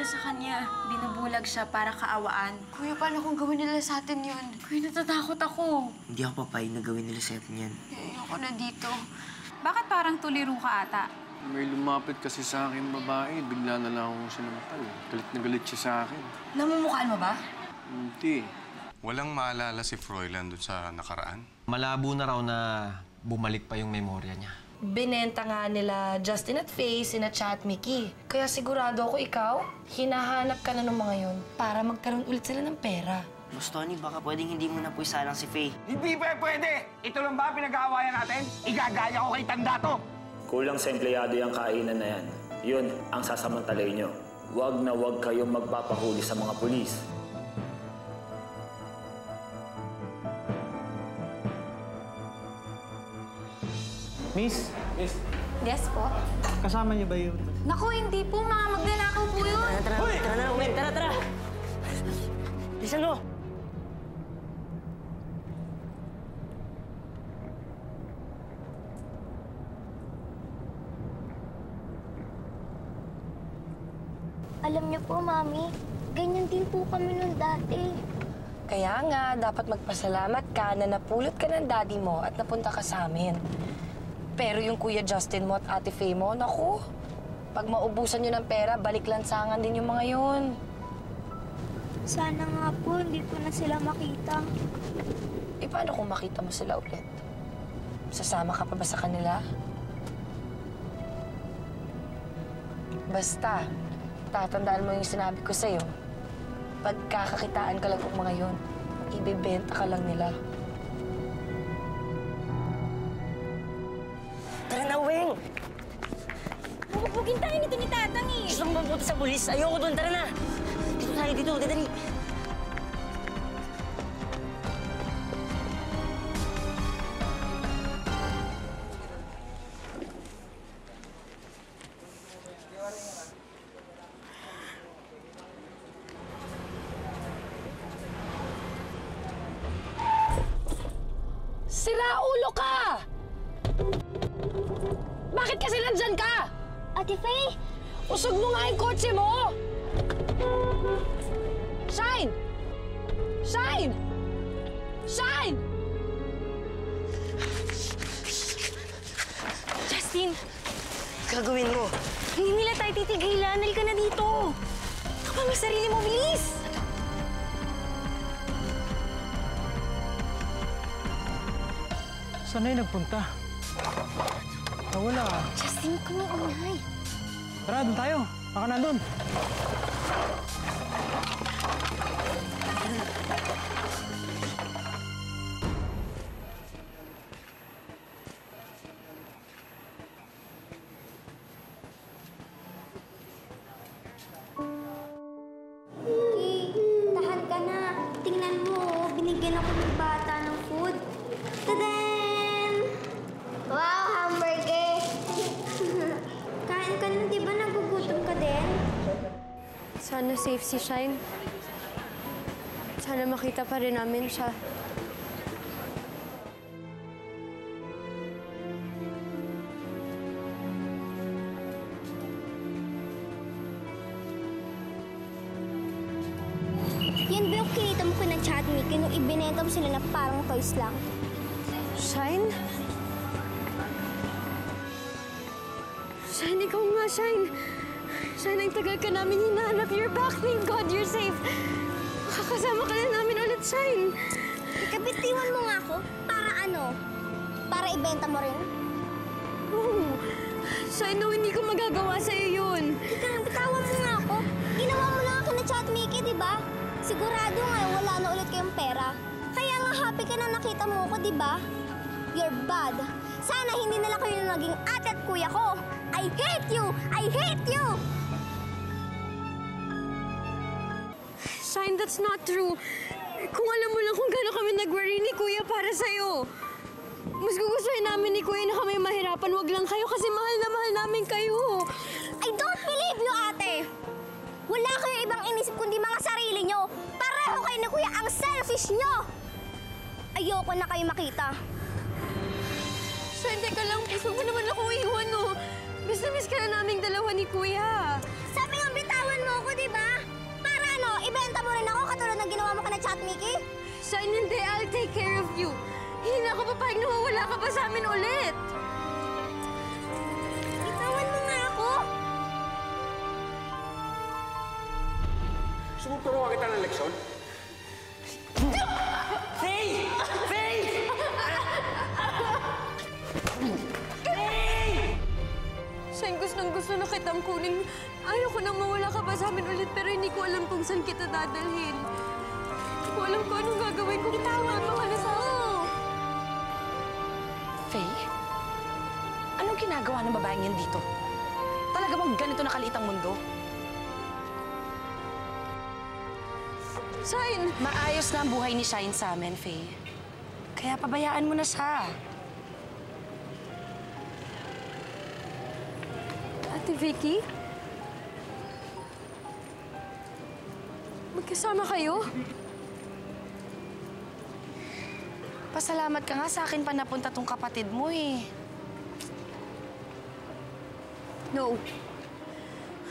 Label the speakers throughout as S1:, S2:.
S1: sa kanya. Binubulag siya para kaawaan. Kuya, paano kung gawin nila sa atin yun? Kuya, natatakot ako.
S2: Hindi ako papayag na gawin nila sa atin yan.
S1: Ayoko na dito.
S3: Bakit parang tuliro ka ata?
S4: May lumapit kasi sa akin babae. Bigla na lang akong sinampal. Galit na galit siya sa akin.
S1: Namumukhaan mo ba?
S4: Hindi.
S5: Walang maalala si Froilan doon sa nakaraan?
S6: Malabo na raw na bumalik pa yung memorya niya.
S7: Binenta nga nila Justin at Faye, sina Chat Mickey. Kaya sigurado ako ikaw, hinahanap ka na ng mga yun para magkaroon ulit sila ng pera.
S2: Boss Tony, baka pwedeng hindi mo na po isalang si Faye.
S8: Hindi pwede! Ito lang ba pinag-aawayan natin? Igagaya ko kay tanda to!
S9: Kulang sa empleyado yung kainan na yan. Yun ang sasamantalay nyo. Huwag na huwag kayong magpapahuli sa mga pulis.
S10: Miss?
S3: Yes po.
S10: Kasama niyo ba yun?
S3: Naku, hindi po. Mga magnanakaw po yun.
S2: Tara na, Umen! Tara! Bilisan mo!
S11: Alam niyo po, Mami, ganyan din po kami nung dati.
S7: Kaya nga, dapat magpasalamat ka na napulot ka ng daddy mo at napunta ka sa amin. Pero yung Kuya Justin mo at Ate Faye mo, naku, pag maubusan nyo ng pera, balik lansangan din yung mga yun.
S11: Sana nga po, hindi ko na sila makita.
S7: Eh, paano kung makita mo sila ulit? Sasama ka pa ba sa kanila? Basta, tatandaan mo yung sinabi ko sa'yo. Pagkakakitaan ka lang ng mga yun, ibibenta ka lang nila.
S2: Tara na, Weng!
S11: Bubugin tayo nito ni Tatang eh.
S2: Gusto mo mapunta sa pulis? Ayoko doon, tara na! Dito tayo, dito, dadali!
S7: Sira ulo ka! Bakit kasi nandyan ka?
S11: Ate Faye!
S7: Usog mo nga yung kotse mo! Shine! Shine! Shine!
S11: Justin!
S2: Gagawin mo!
S11: Hindi nila tayo titigilan. Nal ka na dito. Kapag ang sarili mo, bilis!
S10: Saan na yung nagpunta? Nawala.
S11: Justin, huwag ka na umay.
S10: Tara, doon tayo. Baka nandun.
S11: Tahan ka na. Tingnan mo, binigyan ako ng bata ng food. Tadan! Wow, hamburger! Kain ka na, di ba nagugutom ka din?
S12: Sana safe si Shine. Sana makita pa rin namin siya.
S11: Yan ba yung kinita mo ka ng Chat Mickey nung ibinenta mo sila na parang toys lang?
S12: Shine? Shine, ikaw nga, Shine. Shine, ang tagal ka namin hinahanap. You're back. Thank God you're safe. Makakasama ka na namin ulit, Shine.
S11: Ikabitiwan mo nga ako. Para ano? Para ibenta mo rin?
S12: Oh, Shine, no, hindi ko magagawa sa'yo yun.
S11: Ika lang, bitawan mo nga ako. Ginawa mo lang ako ng Chat Mickey, di ba? Sigurado nga, wala na ulit kayong pera. Kaya nga happy ka na nakita mo ako, di ba? You're bad. Sana hindi na lang kayo naging ate at kuya ko. I hate you! I hate you!
S12: Shine, that's not true. Kung alam mo lang kung gaano kami nag-worry ni Kuya para sa'yo. Mas gugustuhin namin ni Kuya na kami mahirapan. Wag lang kayo kasi mahal na mahal namin kayo.
S11: I don't believe you, ate! Wala kayo ibang inisip kundi mga sarili nyo. Pareho kayo ni Kuya ang selfish nyo! Ayoko na kayo makita.
S12: Shine, teka lang. Gusto mo naman ako iwan, no? Miss na miss ka na naming dalawa ni Kuya.
S11: Sabi nga bitawan mo ako, di ba? rin ako katulad ng ginawa mo ka na Chat Mickey?
S12: Shine, hindi. I'll take care of you. Hindi na ako papayag na mawala ka pa sa amin ulit.
S11: Bitawan mo nga ako!
S8: Gusto mo turuan kita ng leksyon?
S2: Faye! Faye!
S12: Shine, gusto na kitang kunin. Ayaw ko nang mawala ka pa sa amin ulit, pero hindi ko alam kung saan kita dadalhin. Hindi ko alam kung anong gagawin ko. Bitawan mo ka na sa akin.
S7: Faye? Anong ginagawa ng babaeng yan dito? Talaga bang ganito nakaliit ang mundo?
S12: Shine!
S7: Maayos na ang buhay ni Shine sa amin, Faye. Kaya pabayaan mo na siya.
S12: Ate Vicky? Magkasama kayo?
S7: Pasalamat ka nga sa akin pa napunta tong kapatid mo eh.
S12: No.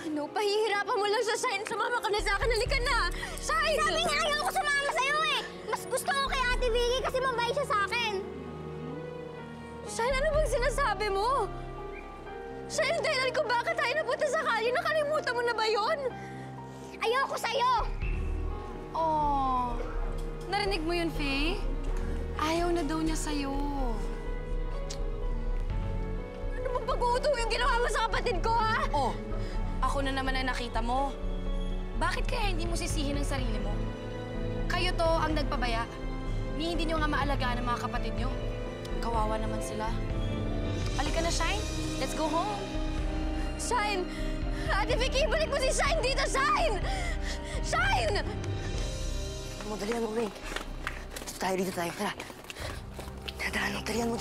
S12: No, pahihirapan mo lang sa Shine. Sumama ka na sa akin. Halika na! Shine!
S11: Sabi nga ayaw ko sumama sa'yo eh! Mas gusto ko kay Ate Vicky kasi mabait siya sa akin!
S12: Shine, ano bang sinasabi mo? Shine, dahilan ko bakit tayo napunta sa kalye. Nakalimutan mo na ba yon?
S11: Ayoko sa'yo!
S7: Oh, narinig mo yun, Faye? Ayaw na daw niya sa'yo.
S12: Ano bang pag-uuto yung ginawa mo sa kapatid ko, ha?
S7: Oh, ako na naman ang nakita mo. Bakit kaya hindi mo sisihin ang sarili mo? Kayo to ang nagpabaya. Ni hindi nyo nga maalagaan ang mga kapatid nyo. Kawawa naman sila. Halika na, Shine. Let's go home.
S12: Shine! Ate Vicky, balik mo si Shine dito, Shine! Shine!
S7: Dalihan mo, Wayne. Dito tayo. Tara. Dalihan mo.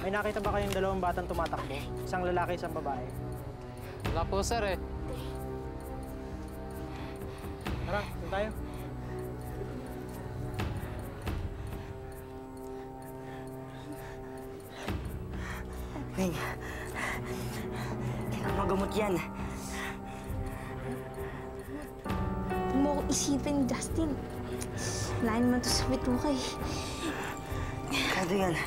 S10: May nakita ba kayong dalawang batang tumatakbo? Isang lalaki, isang babae.
S6: Wala po, sir eh.
S10: Tara, doon tayo.
S7: Wayne, kailangan magamot yan.
S11: Huwag mo ko isipin, Justin. Wala naman to sa bituka eh.
S7: Kado yan.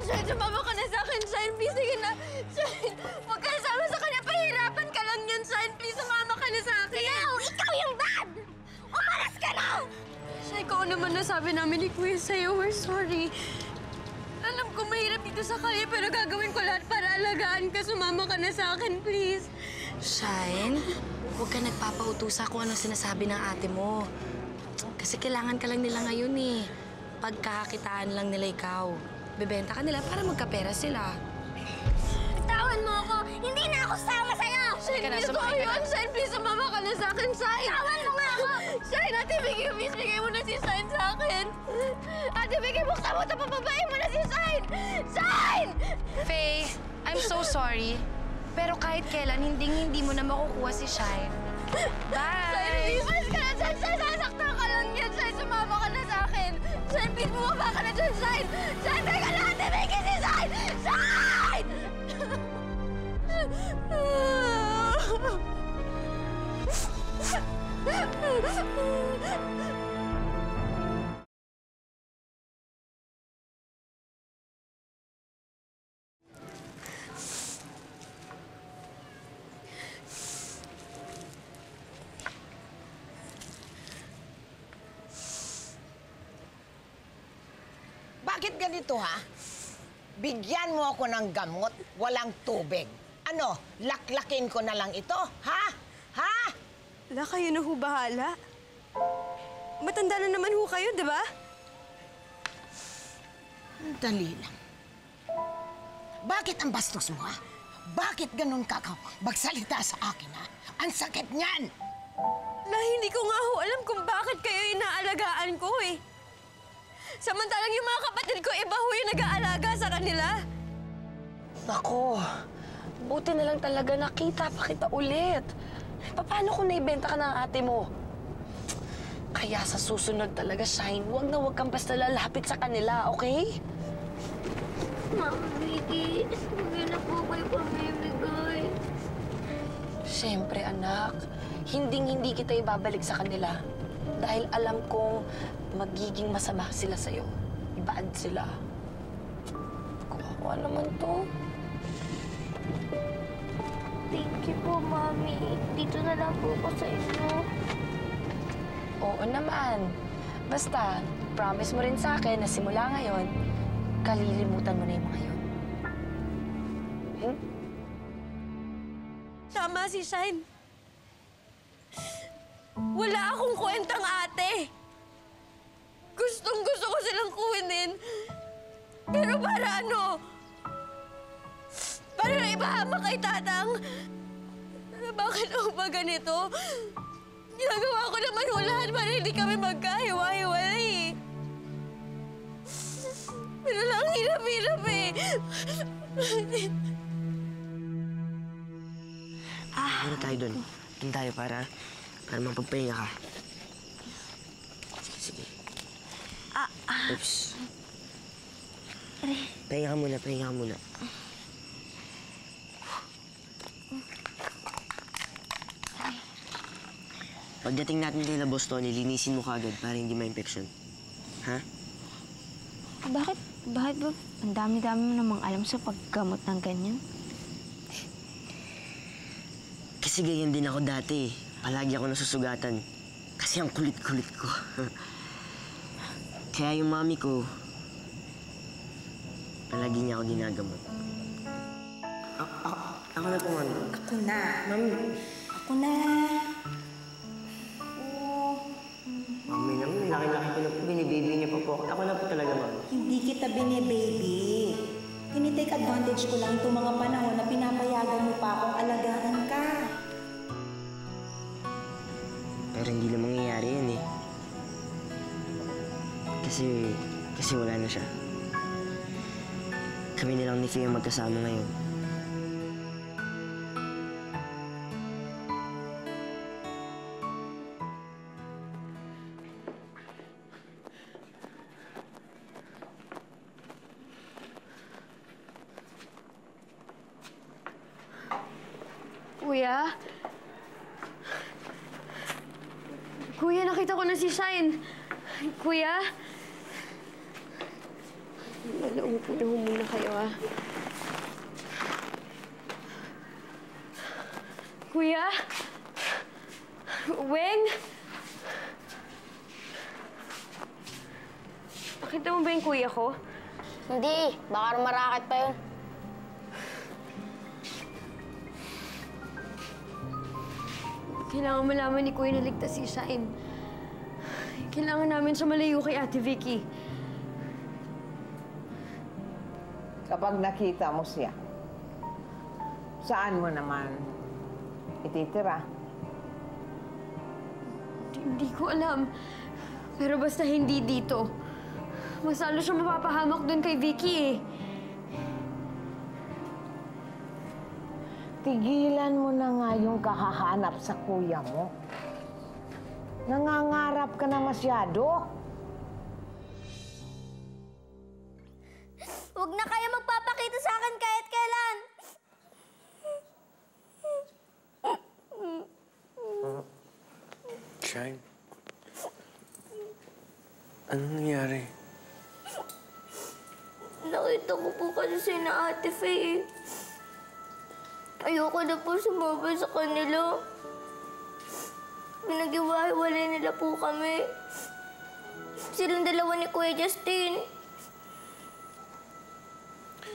S12: Shine, sumama ka na sa akin, Shine. Please, sige na. Shine, huwag ka nasama sa kanya. Pahirapan ka lang yan, Shine. Please, sumama ka na sa akin.
S11: No! Ikaw yung bad! Umaras ka na!
S12: Shine, kung ano man nasabi namin ni Kuya sa'yo, we're sorry. Alam ko mahirap dito sa kanya, pero gagawin ko lahat para alagaan ka. Sumama ka na sa akin, please.
S7: Shine, huwag ka nagpapautusa kung anong sinasabi ng ate mo. Kasi kailangan ka lang nila ngayon eh. Pagkakakitaan lang nila ikaw. Bebenta ka nila para magkapera sila.
S11: Bitawan mo ako! Hindi na ako sama sa'yo!
S12: Shine, please, ko yun. Shine, please, sumama ka na sa akin, Shine.
S11: Bitawan mo nga ako!
S12: Shine, Ate Vicky, please, bigay mo na si Shine sa akin. Ate Vicky, buksan mo ito, papabayin mo na si Shine! Shine!
S7: Faye, I'm so sorry. Pero kahit kailan, hindi mo na makukuha si Shine. Bye!
S12: Shine, please, ka na dyan. Shine, sasaktan ka lang yan. Shine, sumama ka na sa akin. Shine, please, bumaba ka na dyan, Shine. Shine, teka na, Ate Vicky, si Shine! Shine!
S13: Bakit ganito, ha? Bigyan mo ako ng gamot, walang tubig. Ano, laklakin ko na lang ito, ha? Ha?
S12: Wala, kayo na ho bahala. Matanda na naman ho kayo, di ba?
S13: Dali lang. Bakit ang bastos mo, ha? Bakit ganun ka magsalita sa akin, ha? Ang sakit niyan!
S12: Hindi ko nga ho alam kung bakit kayo inaalagaan ko, eh. Samantalang yung mga kapatid ko, iba ho yung nag-aalaga sa kanila.
S7: Ako, Buti na lang talaga nakita pa kita ulit. Paano kung naibenta ka ng ate mo? Kaya sa susunod talaga, Shine, huwag kang basta lalapit sa kanila, okay?
S11: Mama Vicky, hindi na po kayo pamimigay.
S7: Siyempre, anak. Hinding-hindi kita ibabalik sa kanila. Dahil alam kong magiging masama sila sa'yo. Bad sila. Kawawa naman to.
S11: Thank you po, Mami. Dito na lang po ako sa inyo.
S7: Oo naman. Basta, promise mo rin sa akin na simula ngayon, kalilimutan mo na yung mga yun. Hmm?
S12: Tama si Shine. Wala akong kwentang ate. Gustong-gusto ko silang kuwinin. Pero para ano? Para na ipahamak kay Tatang? Bakit ako ba ganito? Ginagawa ko naman lahat para hindi kami magkahiwa-hiwalay. Pero lang hirap-hirap eh.
S2: Ano tayo doon? Doon tayo para mapagpahinga ka. Sige. Oops. Pahinga ka muna. Pagdating natin kay Boss Tony, linisin mo kagad para hindi ma-infection. Ha?
S3: Bakit ba? Ang dami-dami mo namang alam sa paggamot ng ganyan.
S2: Kasi ganyan din ako dati. Palagi ako nasusugatan. Kasi ang kulit-kulit ko. Kaya yung mami ko, palagi niya ako ginagamot. Ako na po, mami.
S14: Ako na. Mami. Ako na.
S2: Mami naman, laki-laki ko na po. Binibaby niya pa po ako. Ako na po talaga, mami.
S14: Hindi kita binibaby. Tinitake advantage ko lang itong mga panahon na pinapayagan mo pa akong alagaan ka.
S2: Pero hindi na mangyayari yan eh. Kasi wala na siya. Kami na lang ni Fia magkasama ngayon.
S1: Kuya? Kuya, nakita ko na si Shine. Kuya? Naupo na muna kayo, ah. Kuya? Weng? Nakita mo ba yung kuya ko?
S11: Hindi. Baka marakit pa yun.
S1: Kailangan malaman ni Kuya na ligtas si Shine. Kailangan namin siya malayo kay Ate Vicky.
S13: Kapag nakita mo siya, saan mo naman ititira?
S1: Hindi ko alam. Pero basta hindi dito. Mas lalo siya mapapahamak doon kay Vicky eh.
S13: Tigilan mo na nga yung kahahanap sa kuya mo. Nangangarap ka na masyado.
S11: Huwag na kayo magpapakita sa akin kahit kailan.
S4: Shine? Ano nangyari?
S11: Nakita ko po kasi sina Ate Faye. Ayoko na po sumama sa kanila. Pinag-iwahiwalay nila po kami. Silang dalawa ni Kuya Justin.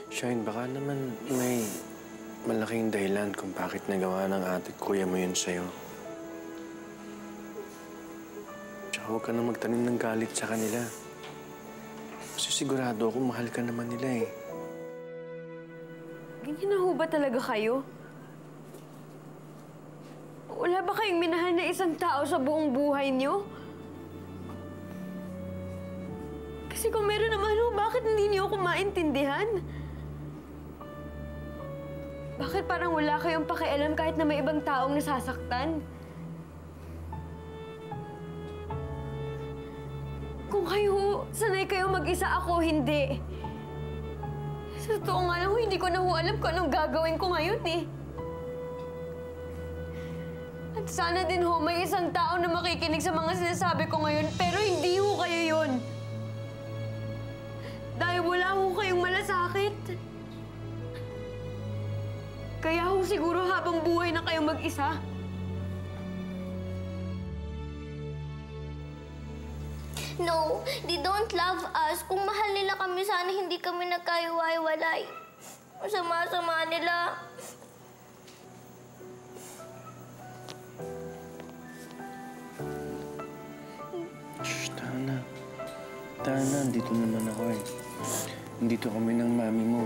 S4: Shine, baka naman may malaking dahilan kung bakit nagawa ng ate at kuya mo yun sa'yo. Tsaka huwag ka na magtanim ng galit sa kanila. Kasi sigurado ako mahal ka naman nila eh.
S1: Ganyan na ho ba talaga kayo? Wala ba kayong minahal na isang tao sa buong buhay niyo? Kasi kung meron naman ho, bakit hindi niyo ako maintindihan? Bakit parang wala kayong pakialam kahit na may ibang taong nasasaktan? Kung kayo, sanay kayo mag-isa, ako hindi. Sa totoo nga lang, hindi ko na alam kung anong gagawin ko ngayon eh. At sana din may isang tao na makikinig sa mga sinasabi ko ngayon, pero hindi kayo yun. Dahil wala kayong malasakit. Kaya siguro habang buhay na kayong mag-isa.
S11: No, they don't love us. Kung mahal nila kami, sana hindi kami nagkaiwalay. Masama-sama nila.
S4: Shh, Tana. Tana, andito naman ako eh. Nandito kami ng mami mo.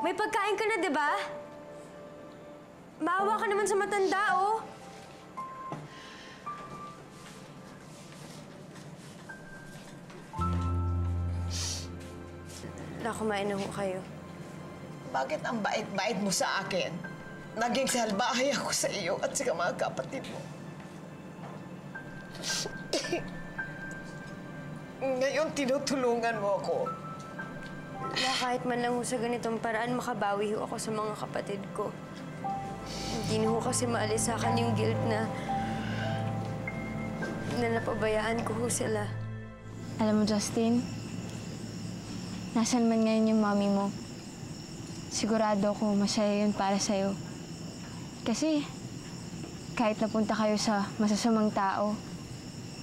S1: May pagkain ka na, di ba? Maawa ka naman sa matanda, oh. Kumain na ho kayo.
S13: Bakit ang bait-bait mo sa akin? Naging salbahay ako sa iyo at sa mga kapatid mo. Ngayon, tinutulungan mo ako.
S1: Kahit man lang sa ganitong paraan, makabawi ako sa mga kapatid ko. Hindi na kasi maalis sa akin yung guilt na napabayaan ko sila.
S3: Alam mo, Justin, nasan man ngayon yung mami mo, sigurado ako masaya yun para sa'yo. Kasi kahit napunta kayo sa masasamang tao,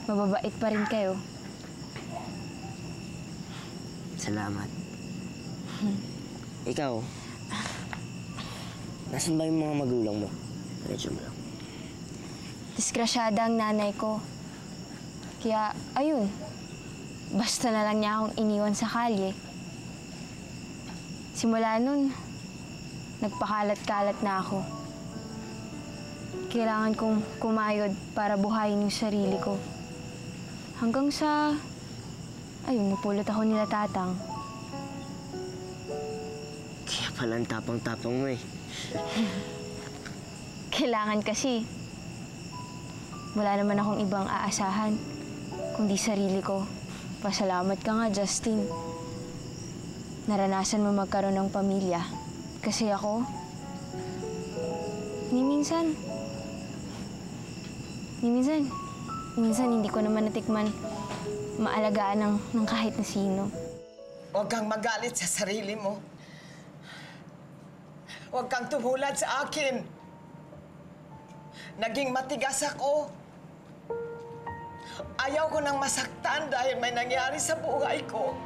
S3: mababait pa rin kayo.
S2: Salamat. Ikaw, nasan ba yung mga magulang mo? Medyo mo lang.
S3: Disgrasyada ang nanay ko. Kaya, ayun, basta na lang niya akong iniwan sa kalye. Simula nun, nagpakalat-kalat na ako. Kailangan kong kumayod para buhayin yung sarili ko. Hanggang sa, ayun, napulot ako nila tatang.
S2: Kaya pala ang tapang-tapang mo eh.
S3: Kailangan kasi. Wala naman akong ibang aasahan, kundi sarili ko. Pasalamat ka nga, Justin. Naranasan mo magkaroon ng pamilya. Kasi ako, minsan hindi ko naman natikman maalagaan ng kahit na sino.
S13: Huwag kang magalit sa sarili mo. Huwag kang tumulad sa akin. Naging matigas ako. Ayaw ko nang masaktan dahil may nangyari sa buhay ko.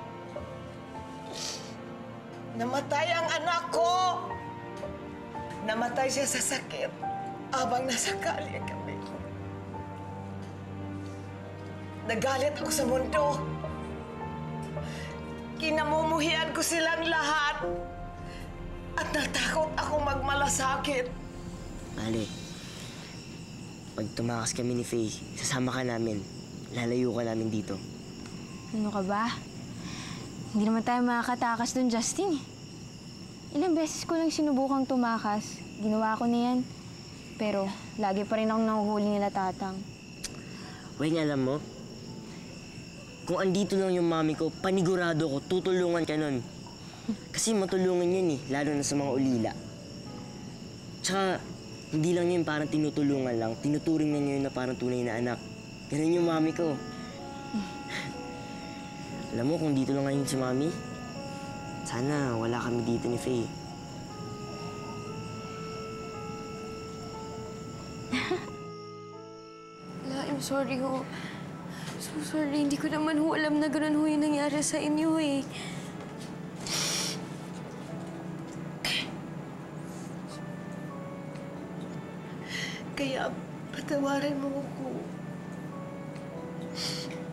S13: Namatay ang anak ko. Namatay siya sa sakit habang nasa kalye kami. Nagalit ako sa mundo. Kinamumuhian ko silang lahat. At natakot ako magmalasakit.
S2: Mali, pag tumakas kami ni Faye, sasama ka namin. Lalayo ka namin dito.
S3: Ano ka ba? Hindi naman tayo makakatakas dun, Justin. Ilang beses ko lang sinubukang tumakas. Ginawa ko na yan. Pero lagi pa rin akong nahuhuli nila tatang.
S2: Weng, alam mo, kung andito lang yung mami ko, panigurado ko, tutulungan ka nun. Kasi matulungan yun eh, lalo na sa mga ulila. Tsaka, hindi lang yun parang tinutulungan lang, tinuturing na niya yun na parang tunay na anak. Ganun yung mami ko. Alam mo, kung dito lang ngayon si mami, sana wala kami dito ni Faye.
S1: sorry ho. So sorry. Hindi ko naman ho alam na ganun ho yung nangyari sa inyo eh.
S13: Kaya patawarin mo ako.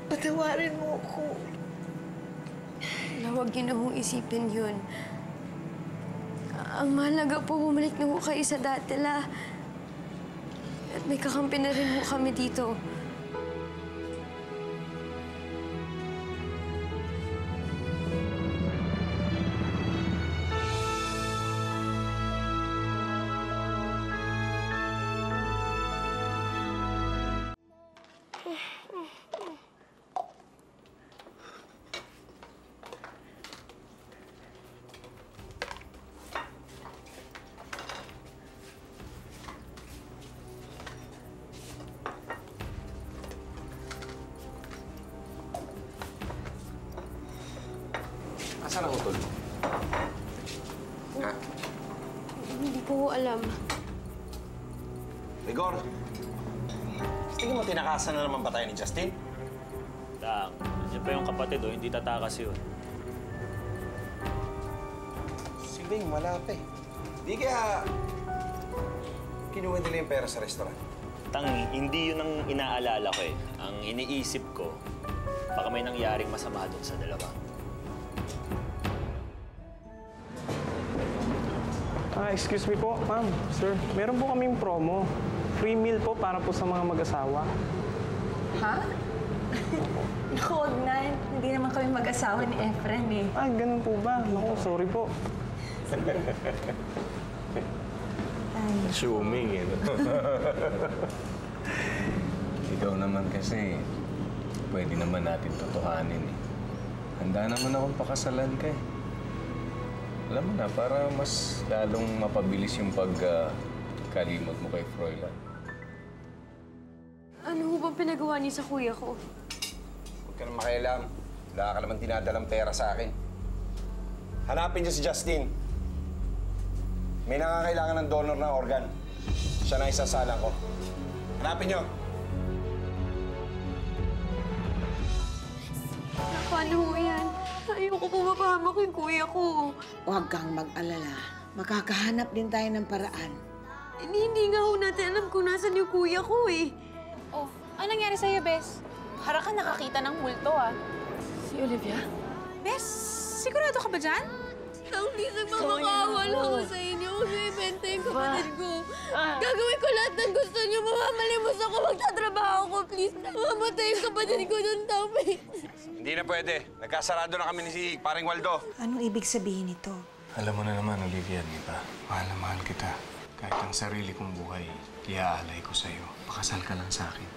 S13: Patawarin mo ako.
S1: Huwag niyo na hong isipin yun. Ang mahalaga po, bumalik na ho kayo sa dati la. At may kakampi na rin ho kami dito.
S6: Asan ang utol? Ha?
S1: Hindi ko ho alam.
S15: Igor, tingin mo tinakasan na naman ba tayo ni Justin?
S9: Dang, yan pa yung kapatid o, hindi tatakas yun.
S15: Si Bing, wala pa eh. Di kaya kinuha nila yung pera sa restaurant.
S9: Tangi, hindi yun ang inaalala ko eh. Ang iniisip ko, baka may nangyaring masama doon sa dalawa.
S10: Excuse me po, ma'am, sir. Meron po kaming promo. Free meal po para po sa mga mag-asawa.
S14: Ha? Naku, wag na. Hindi naman kami mag-asawa ni Efren eh.
S10: Ah, ganun po ba? Naku, sorry po.
S4: Assuming, eh. Ikaw naman kasi, pwede naman natin totohanin eh. Handa naman akong pakasalan ka eh. Alam mo na, para mas lalong mapabilis yung pagkalimot mo kay Froilan.
S1: Ano ho bang pinagawa niyo sa kuya ko?
S15: Huwag ka na makialam. Wala ka naman dinadalang pera sa akin. Hanapin niyo si Justin. May nangangailangan ng donor na organ. Siya na isasalang ko. Hanapin niyo.
S1: Paano ho yan? Ayoko po mapahamak yung kuya ko.
S13: Huwag kang mag-alala. Makakahanap din tayo ng paraan.
S1: Hindi nga ho natin alam kung nasan yung kuya ko eh.
S12: Oh, ano nangyari sa'yo, Bes? Para ka nakakita ng multo, ah.
S1: Si Olivia?
S12: Bes, sigurado ka ba dyan?
S1: Please, nagmamakaawa lang ako sa inyo. Kasi ibenta yung kapatid ko. Gagawin ko lahat ng gusto niyo. Mamamalimos ako. Magtatrabaho ko, please. Mamamatay yung kapatid ko doon, Tami.
S15: Hindi na pwede. Nagkasarado na kami ni si Paring Waldo.
S14: Anong ibig sabihin nito?
S4: Alam mo na naman, Olivia, di ba? Mahal na mahal kita. Kahit ang sarili kong buhay, iaalay ko sa'yo. Pakasal ka lang sa akin.